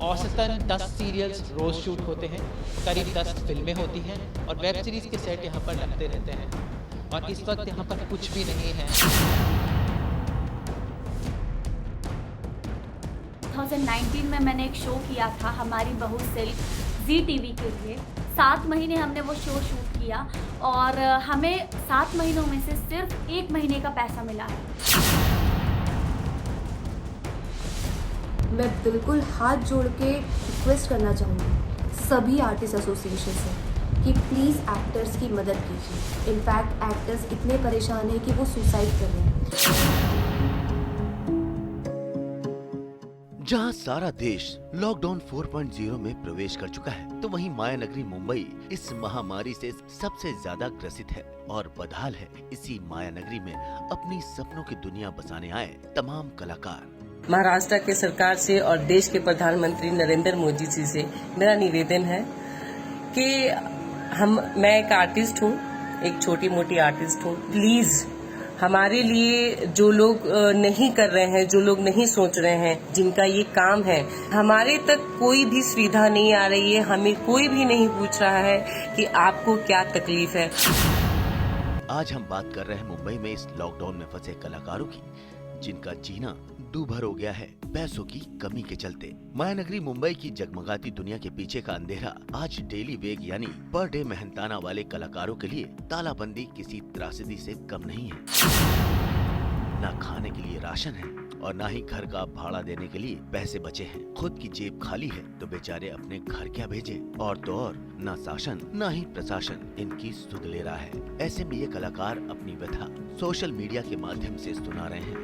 औसतन 10 सीरियल्स रोज शूट होते हैं, करीब 10 फिल्में होती हैं और वेब सीरीज के सेट यहाँ पर लगते रहते हैं। और इस वक्त यहाँ पर कुछ भी नहीं है। 2019 में मैंने एक शो किया था, हमारी बहू सिल्क, जी टीवी के लिए। 7 महीने हमने वो शो शूट किया और हमें 7 महीनों में से सिर्फ 1 महीने का पैसा मिला है। मैं बिल्कुल हाथ जोड़ के रिक्वेस्ट करना चाहूँगी सभी आर्टिस्ट एसोसिएशन से कि प्लीज़ एक्टर्स की मदद कीजिए। इनफैक्ट एक्टर्स इतने परेशान हैं कि वो सुसाइड कर रहे हैं। जहां सारा देश लॉकडाउन 4.0 में प्रवेश कर चुका है, तो वहीं माया नगरी मुंबई इस महामारी से सबसे ज्यादा ग्रसित है। और बदहाल है इसी माया नगरी में अपनी सपनों की दुनिया बसाने आए तमाम कलाकार। महाराष्ट्र के सरकार से और देश के प्रधानमंत्री नरेंद्र मोदी जी से मेरा निवेदन है कि मैं एक आर्टिस्ट हूँ, एक छोटी मोटी आर्टिस्ट हूँ। प्लीज हमारे लिए जो लोग नहीं कर रहे हैं, जो लोग नहीं सोच रहे हैं, जिनका ये काम है, हमारे तक कोई भी सुविधा नहीं आ रही है। हमें कोई भी नहीं पूछ रहा है कि आपको क्या तकलीफ है। आज हम बात कर रहे हैं मुंबई में इस लॉकडाउन में फंसे कलाकारों की, जिनका जीना दूभर हो गया है पैसों की कमी के चलते। माया नगरी मुंबई की जगमगाती दुनिया के पीछे का अंधेरा आज डेली वेग यानी पर डे मेहनताना वाले कलाकारों के लिए तालाबंदी किसी त्रासदी से कम नहीं है। न खाने के लिए राशन है और न ही घर का भाड़ा देने के लिए पैसे बचे हैं। खुद की जेब खाली है तो बेचारे अपने घर क्या भेजे। और तो और न शासन न ही प्रशासन इनकी सुध ले रहा है। ऐसे में ये कलाकार अपनी व्यथा सोशल मीडिया के माध्यम से सुना रहे हैं।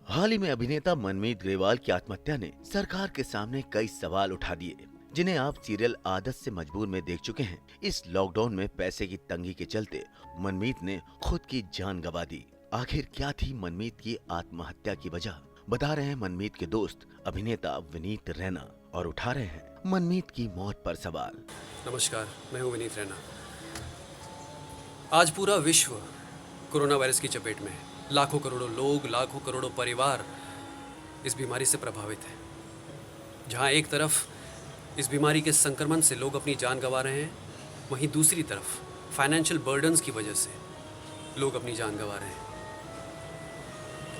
हाल ही में अभिनेता मनमीत ग्रेवाल की आत्महत्या ने सरकार के सामने कई सवाल उठा दिए, जिन्हें आप सीरियल आदत से मजबूर में देख चुके हैं। इस लॉकडाउन में पैसे की तंगी के चलते मनमीत ने खुद की जान गंवा दी। आखिर क्या थी मनमीत की आत्महत्या की वजह, बता रहे हैं मनमीत के दोस्त अभिनेता विनीत रैना, और उठा रहे हैं मनमीत की मौत पर सवाल। नमस्कार, मैं हूँ विनीत रैना। आज पूरा विश्व कोरोना वायरस की चपेट में है। लाखों करोड़ों लोग, लाखों करोड़ों परिवार इस बीमारी से प्रभावित हैं। जहाँ एक तरफ इस बीमारी के संक्रमण से लोग अपनी जान गंवा रहे हैं, वहीं दूसरी तरफ फाइनेंशियल बर्डन्स की वजह से लोग अपनी जान गंवा रहे हैं।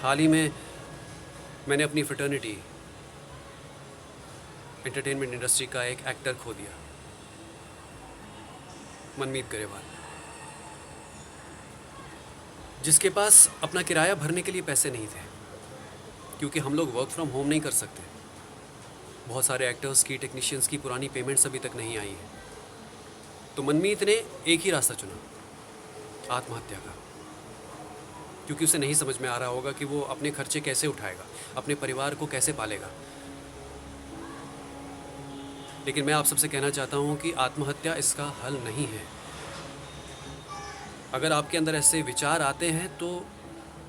हाल ही में मैंने अपनी फ्रेटर्निटी एंटरटेनमेंट इंडस्ट्री का एक एक्टर खो दिया, मनमीत ग्रेवाल, जिसके पास अपना किराया भरने के लिए पैसे नहीं थे, क्योंकि हम लोग वर्क फ्रॉम होम नहीं कर सकते। बहुत सारे एक्टर्स की, टेक्नीशियंस की पुरानी पेमेंट्स अभी तक नहीं आई है। तो मनमीत ने एक ही रास्ता चुना, आत्महत्या का। क्योंकि उसे नहीं समझ में आ रहा होगा कि वो अपने खर्चे कैसे उठाएगा, अपने परिवार को कैसे पालेगा। लेकिन मैं आप सबसे कहना चाहता हूँ कि आत्महत्या इसका हल नहीं है। अगर आपके अंदर ऐसे विचार आते हैं तो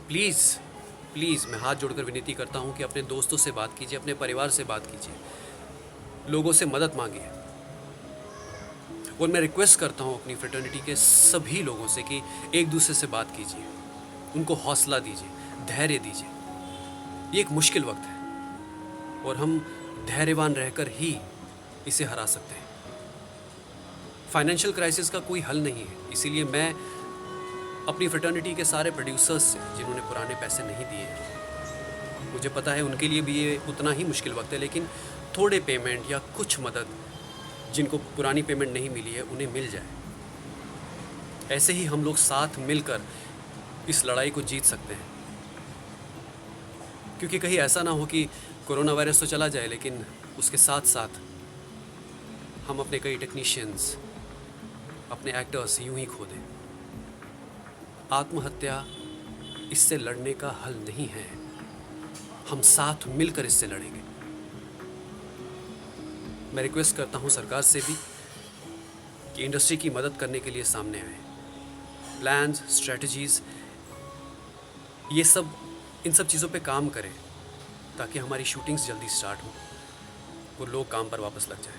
प्लीज़ मैं हाथ जोड़कर विनती करता हूँ कि अपने दोस्तों से बात कीजिए, अपने परिवार से बात कीजिए, लोगों से मदद मांगिए। और मैं रिक्वेस्ट करता हूँ अपनी फ्रेटर्निटी के सभी लोगों से कि एक दूसरे से बात कीजिए, उनको हौसला दीजिए, धैर्य दीजिए। ये एक मुश्किल वक्त है और हम धैर्यवान रहकर ही इसे हरा सकते हैं। फाइनेंशियल क्राइसिस का कोई हल नहीं है, इसीलिए मैं अपनी फ्रेटर्निटी के सारे प्रोड्यूसर्स से जिन्होंने पुराने पैसे नहीं दिए हैं, मुझे पता है उनके लिए भी ये उतना ही मुश्किल वक्त है, लेकिन थोड़े पेमेंट या कुछ मदद जिनको पुरानी पेमेंट नहीं मिली है उन्हें मिल जाए। ऐसे ही हम लोग साथ मिलकर इस लड़ाई को जीत सकते हैं, क्योंकि कहीं ऐसा ना हो कि कोरोना वायरस तो चला जाए लेकिन उसके साथ साथ हम अपने कई टेक्नीशियंस, अपने एक्टर्स यूं ही खो दें। आत्महत्या इससे लड़ने का हल नहीं है, हम साथ मिलकर इससे लड़ेंगे। मैं रिक्वेस्ट करता हूं सरकार से भी कि इंडस्ट्री की मदद करने के लिए सामने आए। प्लान्स, स्ट्रेटजीज, ये सब, इन सब चीज़ों पे काम करें ताकि हमारी शूटिंग्स जल्दी स्टार्ट हो और लोग काम पर वापस लग जाएं।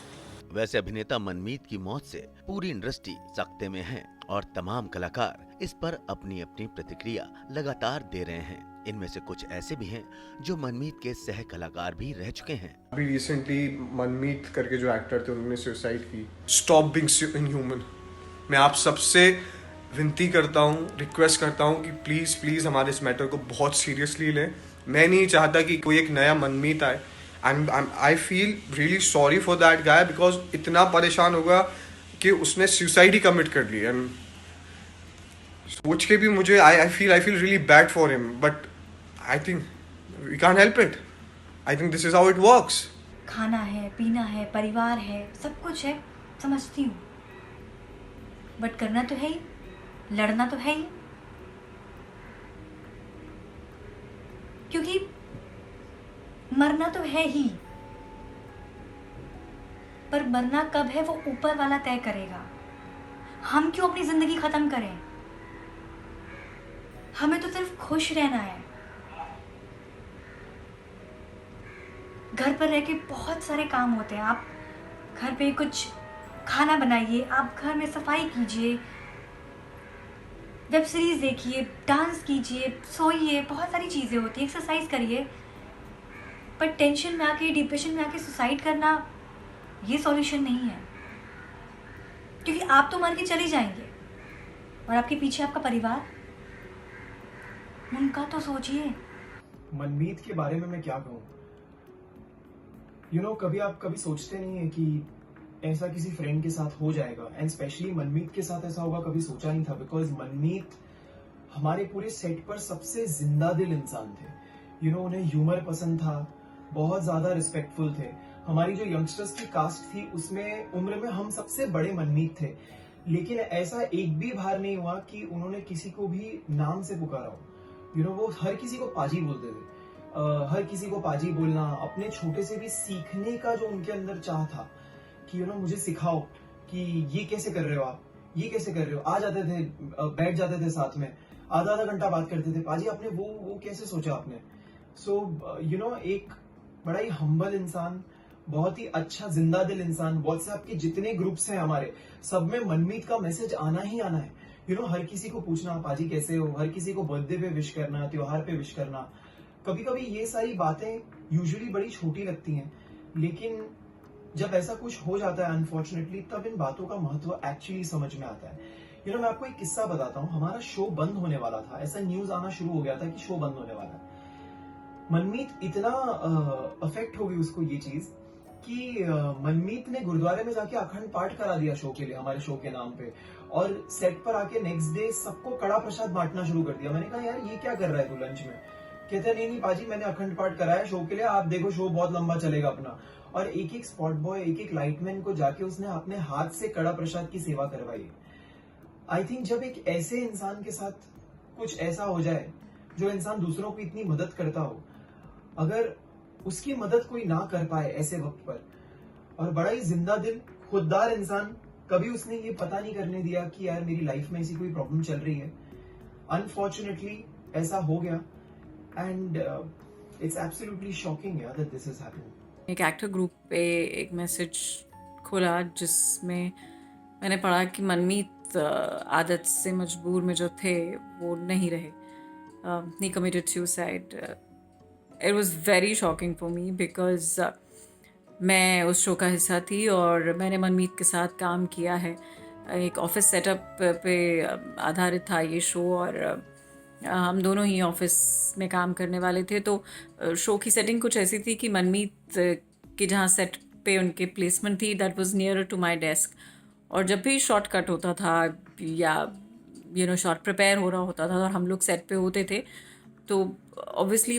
वैसे अभिनेता मनमीत की मौत से पूरी इंडस्ट्री सख्ते में है और तमाम कलाकार इस पर अपनी अपनी प्रतिक्रिया लगातार दे रहे हैं। इनमें से कुछ ऐसे भी हैं जो मनमीत के सह कलाकार भी रह चुके हैं। अभी रिसेंटली मनमीत करके जो एक्टर थे उन्होंने सुसाइड की। Stop being inhuman. मैं आप सबसे विनती करता हूँ, रिक्वेस्ट करता हूँ कि प्लीज़ हमारे इस मैटर को बहुत सीरियसली लें। मैं नहीं चाहता कि कोई एक नया मनमीत आए and I feel really sorry for that guy because इतना परेशान होगा कि उसने सुसाइड ही कमिट कर ली। एंड सोच के भी मुझे I feel really bad for him, but I think we can't help it. I think this is how it works. खाना है, पीना है, परिवार है, सब कुछ है, समझती हूँ, बट करना तो है ही, लड़ना तो है ही, क्योंकि मरना तो है ही, पर मरना कब है वो ऊपर वाला तय करेगा। हम क्यों अपनी जिंदगी खत्म करें? हमें तो सिर्फ खुश रहना है। घर पर रह के बहुत सारे काम होते हैं। आप घर पे कुछ खाना बनाइए, आप घर में सफाई कीजिए, वेब सीरीज देखिए, डांस कीजिए, सोइए, बहुत सारी चीज़ें होती हैं, एक्सरसाइज करिए। पर टेंशन में आके, डिप्रेशन में आके सुसाइड करना ये सॉल्यूशन नहीं है, क्योंकि आप तो मर के चले जाएंगे और आपके पीछे आपका परिवार, उनका तो सोचिए। मनमीत के बारे में मैं क्या कहूँ, कभी आप कभी सोचते नहीं है कि ऐसा किसी फ्रेंड के साथ हो जाएगा, एंड स्पेशली मनमीत के साथ ऐसा होगा, कभी सोचा नहीं था। बिकॉज मनमीत हमारे पूरे सेट पर सबसे जिंदा दिल इंसान थे। उन्हें ह्यूमर पसंद था, बहुत ज्यादा रिस्पेक्टफुल थे। हमारी जो यंगस्टर्स की कास्ट थी उसमें उम्र में हम सबसे बड़े मनमीत थे, लेकिन ऐसा एक भी बार नहीं हुआ कि उन्होंने किसी को भी नाम से पुकारा हो। वो हर किसी को पाजी बोलते थे, हर किसी को पाजी बोलना, अपने छोटे से भी सीखने का जो उनके अंदर चाह था कि मुझे सिखाओ कि ये कैसे कर रहे हो आप, ये कैसे कर रहे हो। आ जाते थे, बैठ जाते थे साथ में, आधा घंटा बात करते थे, पाजी आपने वो कैसे सोचा आपने। सो एक बड़ा ही हम्बल इंसान, बहुत ही अच्छा जिंदा दिल इंसान। व्हाट्सएप के जितने ग्रुप्स हैं हमारे, सब में मनमीत का मैसेज आना ही आना है। हर किसी को पूछना पाजी कैसे हो, हर किसी को बर्थडे पे विश करना, त्योहार पे विश करना। कभी कभी ये सारी बातें यूजुअली बड़ी छोटी लगती हैं, लेकिन जब ऐसा कुछ हो जाता है अनफॉर्चुनेटली, तब इन बातों का महत्व एक्चुअली समझ में आता है। मैं आपको एक किस्सा बताता हूँ। हमारा शो बंद होने वाला था, ऐसा न्यूज आना शुरू हो गया था कि शो बंद होने वाला है। मनमीत इतना अफेक्ट हो गई उसको ये चीज कि मनमीत ने गुरुद्वारे में जाके अखंड पाठ करा दिया शो के लिए, हमारे शो के नाम पे, और सेट पर आके नेक्स्ट डे सबको कड़ा प्रसाद बांटना शुरू कर दिया। मैंने कहा यार ये क्या कर रहा है तू लंच में? कहते नहीं पाजी मैंने अखंड पाठ कराया शो के लिए, आप देखो शो बहुत लंबा चलेगा अपना। और एक एक स्पॉट बॉय, एक एक लाइटमैन को जाके उसने अपने हाथ से कड़ा प्रसाद की सेवा करवाई। आई थिंक जब एक ऐसे इंसान के साथ कुछ ऐसा हो जाए जो इंसान दूसरों की इतनी मदद करता हो, अगर उसकी मदद कोई ना कर पाए ऐसे वक्त पर, और बड़ा ही जिंदा दिल खुददार इंसान, कभी उसने ये पता नहीं करने दिया कि यार मेरी लाइफ में ऐसी कोई प्रॉब्लम चल रही है। अनफॉर्चुनेटली ऐसा हो गया, एंड इट्स एब्सोल्युटली शॉकिंग यार दैट दिस इज हैपनिंग। एक एक्टर ग्रुप पे एक मैसेज खोला जिसमें मैंने पढ़ा कि मनमीत आदत से मजबूर में जो थे वो नहीं रहे, he committed suicide. It was very shocking for me because मैं उस शो का हिस्सा थी और मैंने मनमीत के साथ काम किया है। एक ऑफिस सेटअप पे आधारित था ये शो, और हम दोनों ही ऑफिस में काम करने वाले थे। तो शो की सेटिंग कुछ ऐसी थी कि मनमीत की जहाँ सेट पे उनके प्लेसमेंट थी, that was nearer to my desk. और जब भी शॉट कट होता था या शॉट प्रिपेयर हो रहा होता था और हम लोग सेट पे होते थे, तो ऑब्वियसली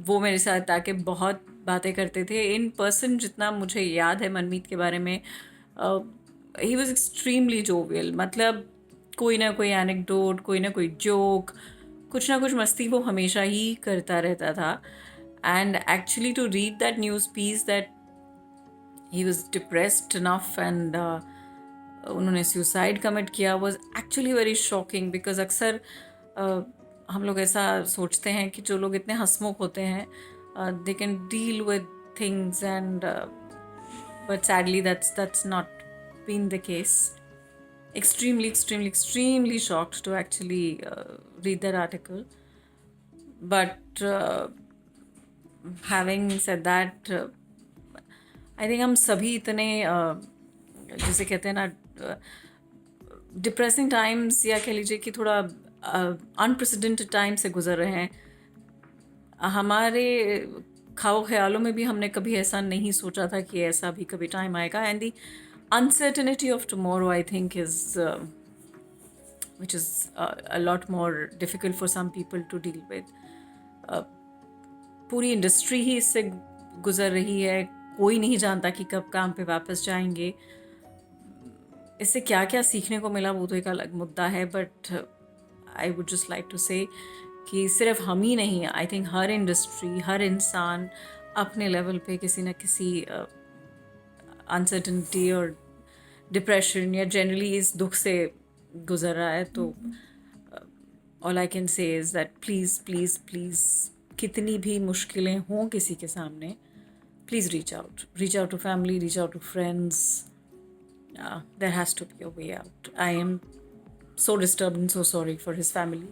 वो मेरे साथ आके बहुत बातें करते थे। इन पर्सन जितना मुझे याद है मनमीत के बारे में, ही वॉज एक्सट्रीमली जोवियल। मतलब कोई ना कोई एनेक्डोट, कोई ना कोई जोक, कुछ ना कुछ मस्ती वो हमेशा ही करता रहता था। And actually to read that news piece that he was depressed enough and उन्होंने सुसाइड कमिट किया was actually very shocking. Because अक्सर हम लोग ऐसा सोचते हैं कि जो लोग इतने हंसमुख होते हैं they can deal with things, and but sadly that's not been the case. extremely shocked to actually read that article. But having said that, I think हम सभी इतने जैसे कहते हैं ना डिप्रेसिंग टाइम्स, या कह लीजिए कि थोड़ा अनप्रेसिडेंटेड टाइम से गुजर रहे हैं। हमारे ख्वाब ख्यालों में भी हमने कभी ऐसा नहीं सोचा था कि ऐसा भी कभी टाइम आएगा। And the uncertainty of tomorrow, I think, is which is a lot more difficult for some people to deal with. पूरी इंडस्ट्री ही इससे गुजर रही है, कोई नहीं जानता कि कब काम पे वापस जाएंगे। इससे क्या क्या सीखने को मिला वो तो एक अलग मुद्दा है, but I would just like to say कि सिर्फ हम ही नहीं, आई थिंक हर इंडस्ट्री, हर इंसान अपने लेवल पे किसी न किसी अनसर्टनिटी और डिप्रेशन या जनरली इस दुख से गुजर रहा है। तो all I can say is that please कितनी भी मुश्किलें हों किसी के सामने, please reach out to family, reach out to friends. There has to be a way out. I am so disturbed and so sorry for his family.